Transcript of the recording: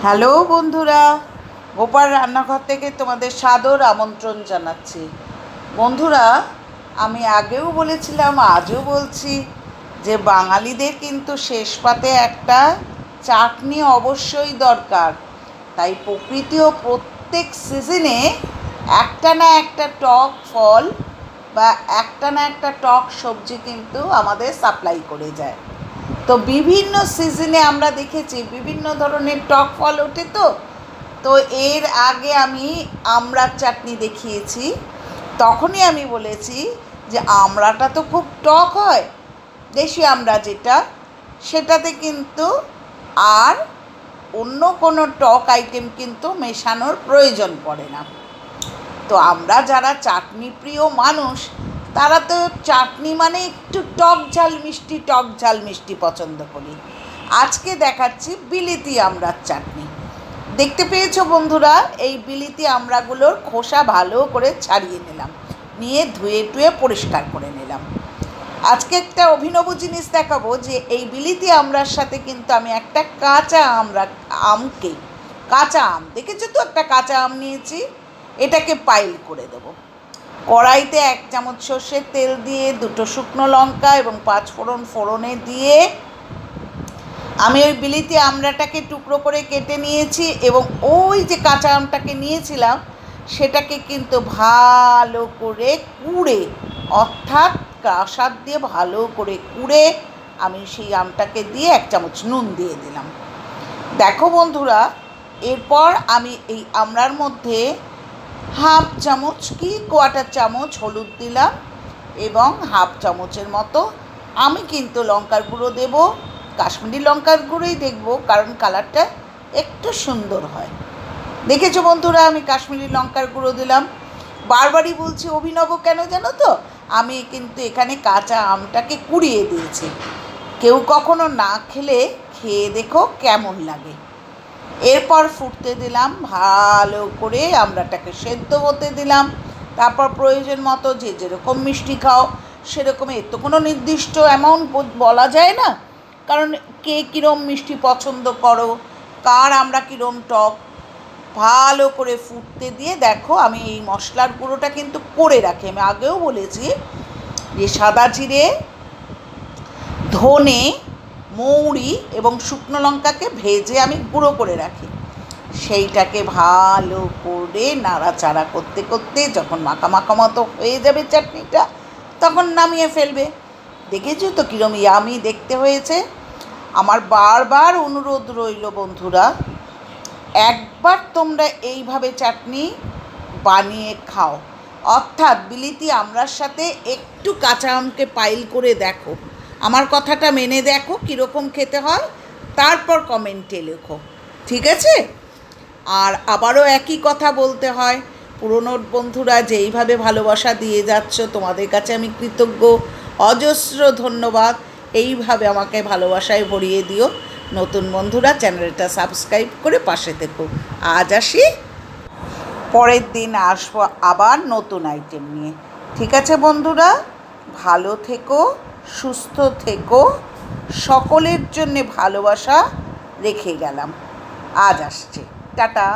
Hello বন্ধুরা, গোপাল রান্নাঘর থেকে তোমাদের সাদর আমন্ত্রণ জানাচ্ছি। বন্ধুরা, আমি আগেও বলেছিলাম, আজও বলছি যে বাঙালিদের কিন্তু শেষ পাতে একটা চাটনি অবশ্যই দরকার। তাই প্রকৃতিও প্রত্যেক সিজনে একটা না একটা টক ফল বা একটা না একটা টক সবজি কিন্তু আমাদের সাপ্লাই করে যায়। তো বিভিন্ন সিজনে আমরা দেখেছি বিভিন্ন ধরনের টক ফল ওঠে। তো এর আগে আমি আমড়ার চাটনি দেখিয়েছি। তখনই আমি বলেছি যে আমড়াটা তো খুব টক হয়, দেশি আমড়া যেটা, সেটাতে কিন্তু আর অন্য কোনো টক আইটেম কিন্তু মেশানোর প্রয়োজন পড়ে না। তো আমরা যারা চাটনি প্রিয় মানুষ, তারা তো চাটনি মানে একটু টক ঝাল মিষ্টি পছন্দ করি। আজকে দেখাচ্ছি বিলিতি আমড়ার চাটনি। দেখতে পেয়েছো বন্ধুরা, এই বিলিতি আমড়াগুলোর খোসা ভালো করে ছাড়িয়ে নিলাম, নিয়ে ধুয়ে টুয়ে পরিষ্কার করে নিলাম। আজকে একটা অভিনব জিনিস দেখাবো যে এই বিলিতি আমড়ার সাথে কিন্তু আমি একটা কাঁচা আম দেখেছো তো, একটা কাঁচা আম নিয়েছি, এটাকে পাইল করে দেবো। কড়াইতে 1 চামচ সর্ষের তেল দিয়ে 2টো শুকনো লঙ্কা এবং 5 ফোড়নে দিয়ে আমি ওই বিলিতি আমড়াটাকে টুকরো করে কেটে নিয়েছি এবং ওই যে কাঁচা আমটাকে নিয়েছিলাম সেটাকে কিন্তু ভালো করে কুড়ে, অর্থাৎ কাঁসার দিয়ে ভালো করে কুড়ে আমি সেই আমটাকে দিয়ে 1 চামচ নুন দিয়ে দিলাম। দেখো বন্ধুরা, এরপর আমি এই আমড়ার মধ্যে হাফ চামচ কি কোয়ার্টার চামচ হলুদ দিলাম এবং হাফ চামচের মতো আমি কিন্তু লঙ্কার গুঁড়ো দেবো। কাশ্মীরি লঙ্কার গুঁড়োই দেখবো, কারণ কালারটা একটু সুন্দর হয়। দেখেছো বন্ধুরা, আমি কাশ্মীরি লঙ্কার গুঁড়ো দিলাম। বারবারই বলছি অভিনব কেন জানো তো, আমি কিন্তু এখানে কাঁচা আমটাকে কুড়িয়ে দিয়েছি। কেউ কখনো না খেলে খেয়ে দেখো কেমন লাগে। এরপর ফুটতে দিলাম, ভালো করে আমড়াটাকে সেদ্ধ হতে দিলাম। তারপর প্রয়োজন মতো যে যেরকম মিষ্টি খাও সেরকম, এর তো কোনো নির্দিষ্ট অ্যামাউন্ট বলা যায় না, কারণ কে কীরম মিষ্টি পছন্দ করো, কার আমরা কীরম টক। ভালো করে ফুটতে দিয়ে দেখো আমি এই মশলার গুঁড়োটা কিন্তু করে রাখি। আমি আগেও বলেছি যে সাদা জিরে, ধনে, মৌরি এবং শুকনো লঙ্কাকে ভেজে আমি গুঁড়ো করে রাখি। সেইটাকে ভালো করে নাড়াচাড়া করতে করতে যখন মাখা মাখা মতো হয়ে যাবে চাটনিটা, তখন নামিয়ে ফেলবে। দেখেছো তো কীরকম ইয়ামি দেখতে হয়েছে। আমার বারবার অনুরোধ রইল বন্ধুরা, একবার তোমরা এইভাবে চাটনি বানিয়ে খাও, অর্থাৎ বিলিতি আমড়ার সাথে একটু কাঁচা আমকে পাইল করে দেখো, আমার কথাটা মেনে দেখো কীরকম খেতে হয়, তারপর কমেন্টে লেখো, ঠিক আছে? আর আবারও একই কথা বলতে হয়, পুরনো বন্ধুরা যেইভাবে ভালোবাসা দিয়ে যাচ্ছ, তোমাদের কাছে আমি কৃতজ্ঞ, অজস্র ধন্যবাদ। এইভাবে আমাকে ভালোবাসায় ভরিয়ে দিও। নতুন বন্ধুরা চ্যানেলটা সাবস্ক্রাইব করে পাশে থেকো। আজ আসি, পরের দিন আসবো আবার নতুন আইটেম নিয়ে। ঠিক আছে বন্ধুরা, ভালো থেকো, সুস্থ থেকো, সকলের জন্যে ভালোবাসা রেখে গেলাম। আজ আসছি, টাটা।